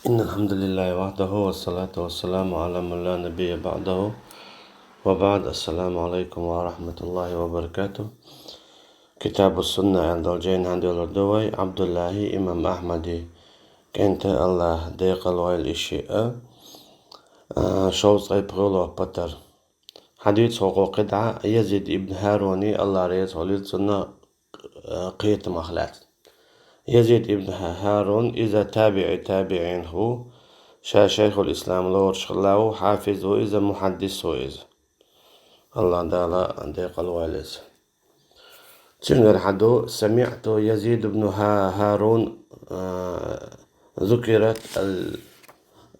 إن الحمد لله وحده والصلاة والسلام على من لا نبي بعده وبعد. السلام عليكم ورحمة الله وبركاته. كتاب السنة عند الجين عند الردوي عبد الله إمام أحمدي كنت الله ديق الويل إشياء شوز أي بغلو بطر حديث حقوق قدعة يزيد ابن هاروني الله ريس وليد سنة قيت مخلات يزيد ابن هارون إذا تابعين هو شيخ الإسلام لور شغلاو حافظ هو إذا محدث هو إذا الله دالا ديق الوالز تنقر حدو سمعت يزيد بن هارون ذكرت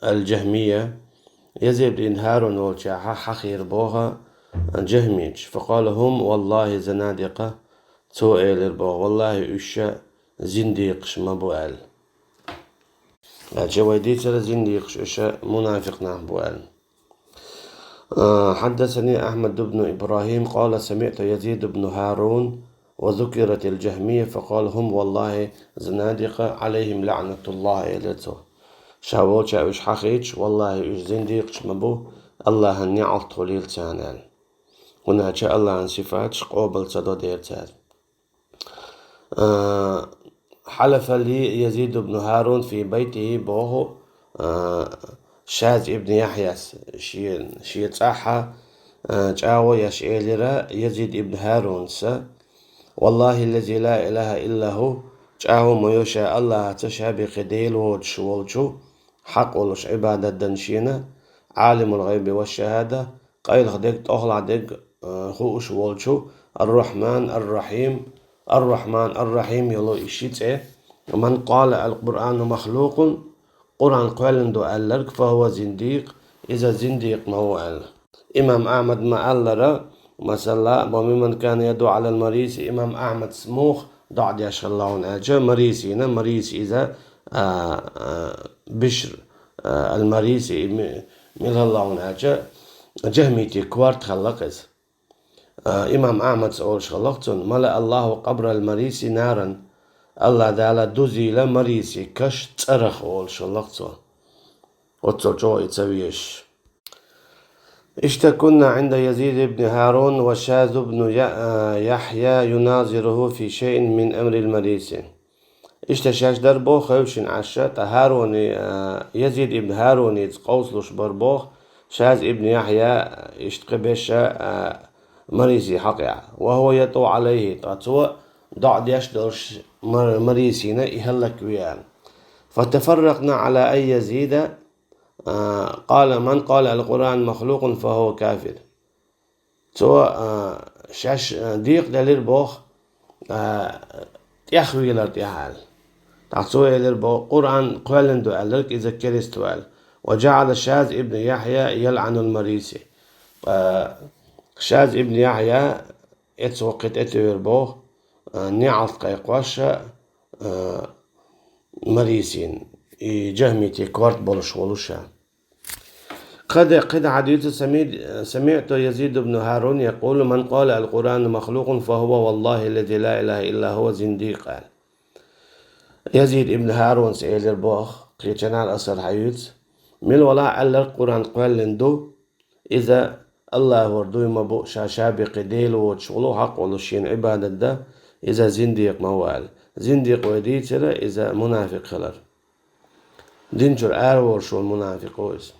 الجهمية يزيد بن هارون والشاحة حخير بوها جهميج فقال هم والله زنادقة سؤال البوغ والله إشاء زنديق شمبوال الجويدي ترى زنديق إشاء منافق نعبوال. حدثني أحمد بن إبراهيم قال سمعت يزيد بن هارون وذكرت الجهمية فقال هم والله زنادقة عليهم لعنة الله إلته شاوش إش حقيش والله إش زنديق شمبو الله نعل طوليل تانال هنا شاء الله عن صفات قابل صدو ديرتال. حلف لي يزيد بن هارون في بيته بوهو شاذ ابن يحيى شي تصحى جاو يشعيلرا يزيد ابن هارون والله الذي لا إله إلا هو جاو ميوشا الله تشابه قديل وشولشو حق ولش عبادة دنشينا عالم الغيب والشهادة قيل خديك أخلع ديك هو شولشو الرحمن الرحيم يلو إشيت من قال القرآن مخلوق قرآن قال دو ألرك فهو زنديق إذا زنديق ما هو أل إمام أحمد ما ألرا مثلا وممن كان يدعو على المريسي إمام أحمد سموخ ضعد يشغلون أجا مريسينا مريسي إذا بشر المريسي ملهلون أجا جهميتي كوارت خلقز إمام أحمد سأول شغلقتون ملأ الله قبر المريسي نارا الله دالا دوزي لمريسي كش ترخ أول شغلقتون وتسوجو يتسويش. اشتكنا عند يزيد بن هارون وشاذ بن يحيى يناظره في شيء من أمر المريسي اشتشاش دربو خوشن عشات هارون يزيد بن هارون يتقوصلش بربوخ شاذ ابن يحيى اشتقبش مريسي حقيا وهو يطو عليه تاتو ضعد يشدرش مريسينا يهلك ويان فتفرقنا على أي يزيد قال من قال القرآن مخلوق فهو كافر تو شاش ديق دليل بوخ يخوي الارتحال تعصوه للبوخ قرآن قولندو ألرك إذا كريستوال وجعل شاذ ابن يحيى يلعن المريسي شاذ ابن يحيى اتسوقت اتوير بوخ نعط قيقوشة مريسين جهميتي كوارت بولش ولوشا قد حديث سمعت يزيد بن هارون يقول من قال القرآن مخلوق فهو والله الذي لا إله إلا هو زنديق. يزيد ابن هارون سئل البوخ قيتنا الأصل حيوت من ولا على القرآن قال لندو إذا الله وردو مبو شاشابي قديل وشغلو حق ولشين عبادة ده إذا زنديق موال زنديق وديتر إذا منافق خلر دينجر آرور شو المنافق ويس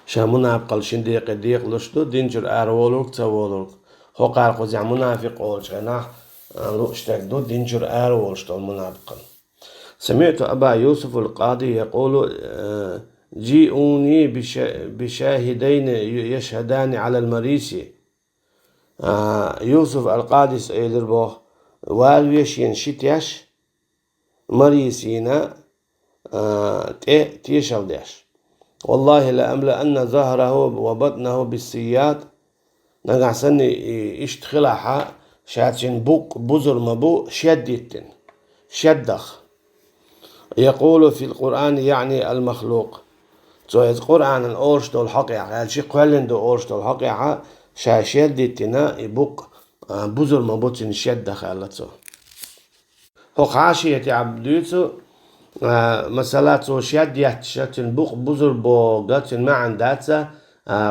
شا منافق الشنديق ديق لشتو دينجر آرولوك تولوك هو قارقو زي منافق أولش غناح لوشتك دو دينجر آرولش تو المنافق. سمعت أبا يوسف القاضي يقول جيئوني بشاهدين يشهدان على المريسي. يوسف القاضي سئل بوه والويش ينشتيش مريسينا تيشل ديش والله لأملأن ظهره وبطنه بالسيات نقع سني اشتخلها شاتشن بوك بزر مبو شدخ يقول في القرآن يعني المخلوق تو القرآن الأورشتو الحقيقة شي قلندو أورشتو الحقيقة شاشدتنا يبوك بزر مبو تنشدخ على تو هو عاشية عبدوتو مثلا تو شد يحتشتن بوق بزر بوغتن ما عنداتها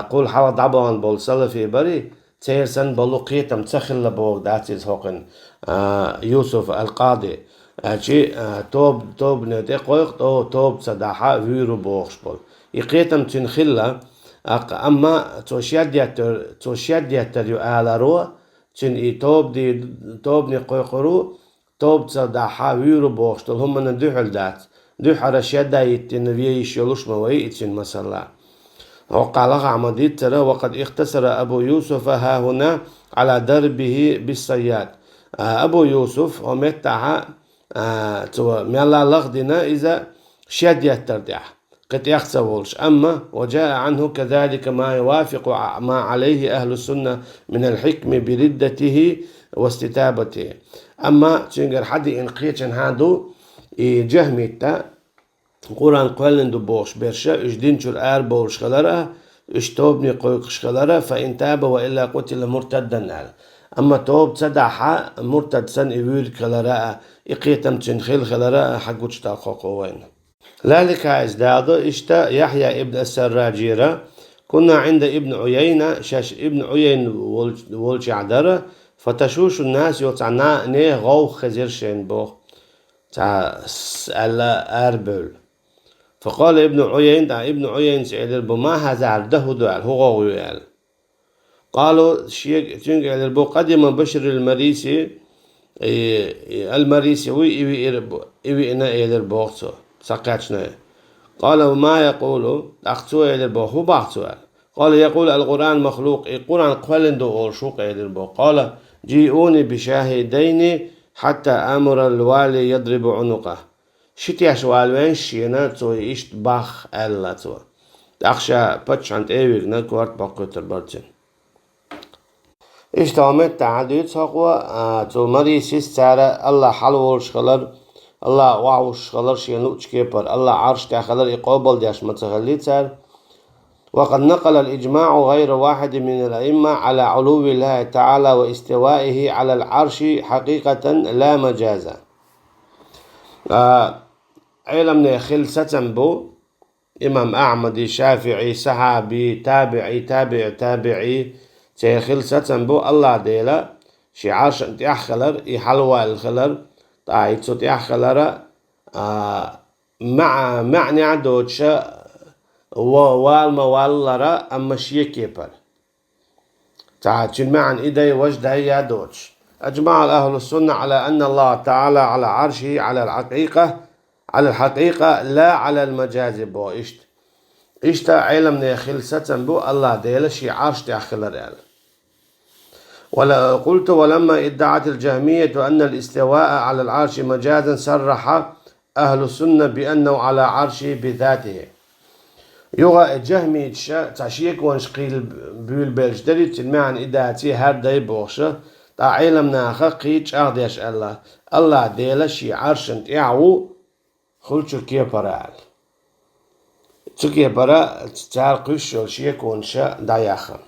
قول حوض عبان بول في بري تيرسن بلو قيتم تخل بوغ داتيز هوقن يوسف القاضي توب نتي قويق توب صداحة فيرو بوغش بول يقيتم تنخلا أما توشيد يتر يؤال رو تن توب نقويقرو توب صداحة فيرو بوغش تل هم ندوحل دات دوحة رشيدة يتنبيه يشيلوش موي يتن مثلا وقال عمديد ترى وقد اختصر أبو يوسف ها هنا على دربه بالصياد أبو يوسف ومتع ميلا لغدنا إذا شد يتردح قد يخسولش أما وجاء عنه كذلك ما يوافق ما عليه أهل السنة من الحكم بردته واستتابته أما تنقر حد إنقيتشن هادو جهميتا قرآن قلن دو بوش برشا اجدينشر بوش خلرا اشتوبني قويق خلرا فإن تاب وإلا قتل مرتدا آل أما توب تصدح مرتد سن إيوير خلرا إقيتم تنخيل خلرا حقوش تاقوق وين ذلك ازداد اشتا يحيى ابن السراجيرة كنا عند ابن عيينة شاش ابن عيين ولش عدرة فتشوش الناس يوتعنا نيه غو خزير شين بوخ تاع سألا أربل فقال ابن عيين سأل بما هذا عرده دعال هو غويال قالوا شيء تنقل البو قدم بشر المريسي المريسي وي إنا إلى البوغتو سقاتنا قال وما يقول أختو إلى البو هو باغتو قال يقول القرآن مخلوق القرآن قلندو أورشوق إلى البو قال جيئوني بشاهدين حتى أمر الوالي يضرب عنقه شتي والوين شينا تو إشت باخ ألا تو أخشى بتش عند إيوك نكورت بقوتر برتين إشت عمد تعديد ساقوا تو مريسيس سارة الله حلوش خلر الله وعوش خلر شينوش كيبر الله عرش تاخلر إقابل دياش متخليت سار وقد نقل الإجماع غير واحد من الأئمة على علو الله تعالى واستوائه على العرش حقيقة لا مجازا علمنا خلصة بو إمام أحمد شافعي صحابي تابعي خلصة بو الله ديلا شي عرش انت أخلر يحلوى الخلر طايت صوت أخلر مع معني عدوتش والما واللرا أما شي كيبر تعال معا إيدي وجد هي دوتش أجمع أهل السنة على أن الله تعالى على عرشه على الحقيقة لا على المجاز بو إشتا علمنا خلصة بو الله ديلا شي عرش تأخل ريال ولا قلت ولما ادعت الجهمية أن الاستواء على العرش مجازا صرح أهل السنة بأنه على عرشه بذاته يوغا جهمي تعشيك وانشقيل بيول بلجدري تلمعن إداتي هر داي بوغشة تا علمنا قيتش أغديش الله ديلا شي عرشن تعو خلچو كيه برال تكيه برا تعرقش شيك وانشا داياخا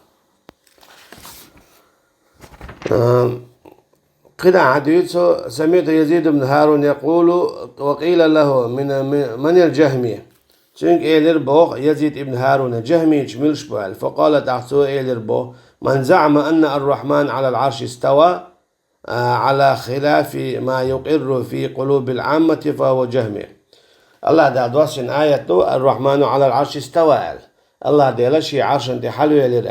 قد عديته سمعت يزيد بن هارون يقول وقيل له من الجهمية چونك إيلر بوغ يزيد ابن هارون جهمي جميلش بوال فقال تحته إيلر بوغ من زعم أن الرحمن على العرش استوى على خلاف ما يقر في قلوب العامة فهو جهمي الله دا دواسن آياته الرحمن على العرش استوى الله دا لشي عرش انت حلو يلير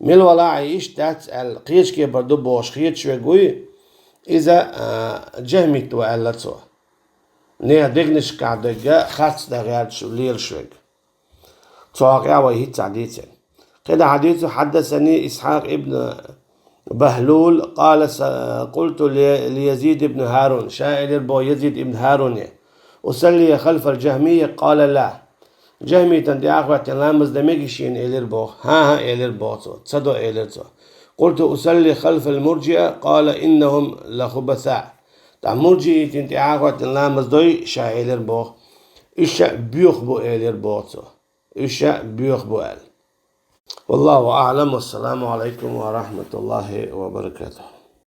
ميل ولا عيش تات القيش كي بردو بوش خيط شوي قوي إذا جهمي توال لتسوى نيه دغنش كعدجا خاص دغيات شو ليل شوي تواقع وهي تعديتين قد حديث حدثني إسحاق ابن بهلول قال قلت ليزيد بن هارون شاعر بو يزيد بن هارون أصلي خلف الجهمية قال لا جهمي تندي أخوة لامز دمجشين إلير بو ها إلير بو تصدو إلير تو قلت أصلي خلف المرجئة قال إنهم لخبثاء تا مرجئة تندي أخوة لامز دوي شا إلير بو إشا بيوخ بو إلير بو تو إشا بيوخ بو إل والله أعلم والسلام عليكم ورحمة الله وبركاته.